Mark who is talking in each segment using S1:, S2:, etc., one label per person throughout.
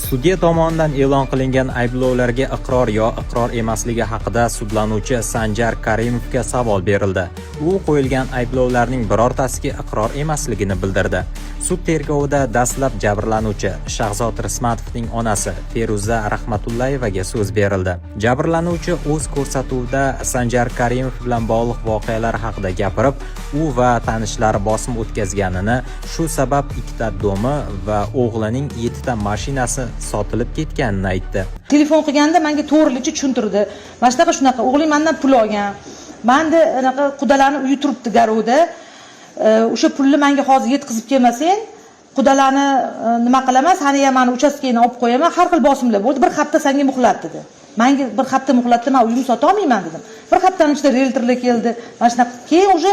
S1: Sudya tomonidan e'lon qilingan ayblovlarga iqror yo iqror emasligi haqida sudlanuvchi Sanjar Karimovga savol berildi. U qo'yilgan ayblovlarning birortasiga iqror emasligini bildirdi. Sud tergovida dastlab jabrlanuvchi Shahzod Rismatovning onasi Feruza Rahmatullayevaga so'z berildi. Jabrlanuvchi o'z ko'rsatuvida Sanjar Karimov bilan bog'liq voqealar haqida gapirib, u va tanishlari bosim o'tkazganini, shu sabab ikkita do'mi va o'g'lining 7 ta mashinasi sotilib ketganini aytdi.
S2: Telefon qilganda menga to'g'riligicha tushuntirdi. Mana shunaqa o'g'lim mendan pul olgan. Menda anaqa qudalarni uyi turibdi garovda. O'sha pulni menga hozir yetkazib kelmasang, qudalarni nima qilaman, seni ham meni uchastkangni olib qo'yaman. Har xil bosimlar bo'ldi. Bir hafta senga muhlat dedi. Menga bir hafta muhlatda men uyimni sota olmayman dedim. Bir haftaning ichida realtorlar keldi. Mana shunaqa keyin уже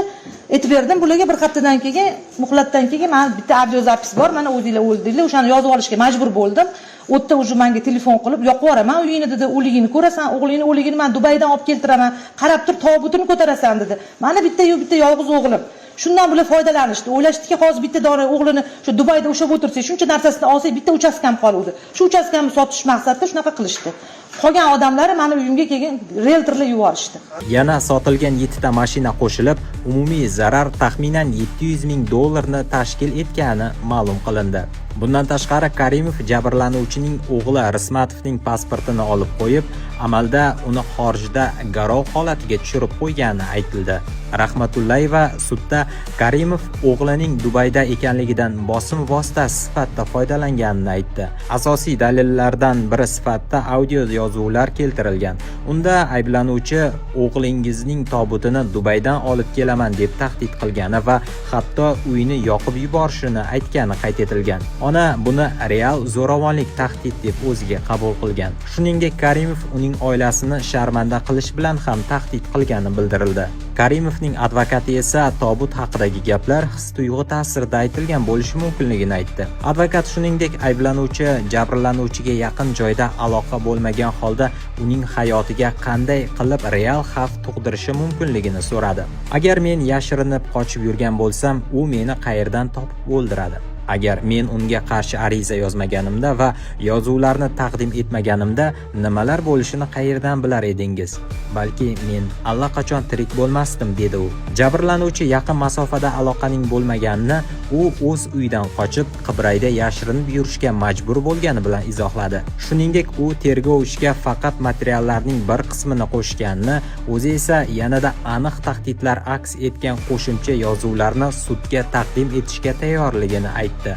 S2: aytib berdim bularga. Bir haftadan keyin muhlatdan keyin men bitta audio zapis bor, mana o'zinglar o'ldinglar, o'shani yozib olishga majbur bo'ldim. O'tda уже menga telefon qilib, yoqib yuboraman uyingni dedi, o'ligini ko'rasan, o'g'lingni o'ligini men Dubaydan olib keltiraman, qarab tur, tobutini ko'tarasan dedi. Mana bitta yolg'iz o'g'lim. Shundan bular foydalanishdi. O'ylashdiki, hozir bitta dona o'g'lini shu Dubayda o'shab o'tirsa, shuncha narsasini olsa, bitta uchastkam qoluvdi. Shu uchastkamni sotish maqsadida shunaqa qilishdi. Qolgan odamlari meni uyimga kelgan realtorlar yuborishdi.
S1: Yana sotilgan 7 ta mashina qo'shilib, umumiy zarar taxminan $700 ming tashkil etgani ma'lum qilindi. Bundan tashqari Karimov jabrlanuvchining o'g'li Rismatovning pasportini olib qo'yib, amalda uni xorijda garov holatiga tushirib qo'ygani aytildi. Rahmatullayeva sudda Karimov o'g'lining Dubayda ekanligidan bosim vositasi sifatida foydalanganini aytdi. Asosiy dalillardan biri sifatida audio yozuvlar keltirilgan. Unda ayblanuvchi o'g'lingizning tobutini Dubaydan olib kelaman deb tahdid qilgani va hatto uyini yoqib yuborishini aytgani qayd etilgan. Ona buni real zo'ravonlik tahdid deb o'ziga qabul qilgan. Shuningdek, Karimov uning oilasini sharmanda qilish bilan ham tahdid qilgani bildirildi. Karimovning advokati esa tobut haqidagi gaplar his-tuyg'u ta'sirida aytilgan bo'lishi mumkinligini aytdi. Advokat shuningdek ayblanuvchi jabrlanuvchiga yaqin joyda aloqa bo'lmagan holda uning hayotiga qanday qilib real xavf tug'dirishi mumkinligini so'radi. Agar men yashirinib qochib yurgan bo'lsam, u meni qayerdan topib o'ldiradi? Agar men unga qarshi ariza yozmaganimda va yozuvlarni taqdim etmaganimda nimalar bo'lishini qayerdan bilar edingiz? Balki men allaqachon tirik bo'lmasdim, dedi u. Jabrlanuvchi yaqin masofada aloqaning bo'lmaganini u o'z uyidan qochib Qibrayda yashirinib yurishga majbur bo'lgani bilan izohladi. Shuningdek, u tergov ishiga faqat materiallarning bir qismini qo'shganini, o'zi esa yanada aniq tahdidlar aks etgan qo'shimcha yozuvlarni sudga taqdim etishga tayyorligini aytdi.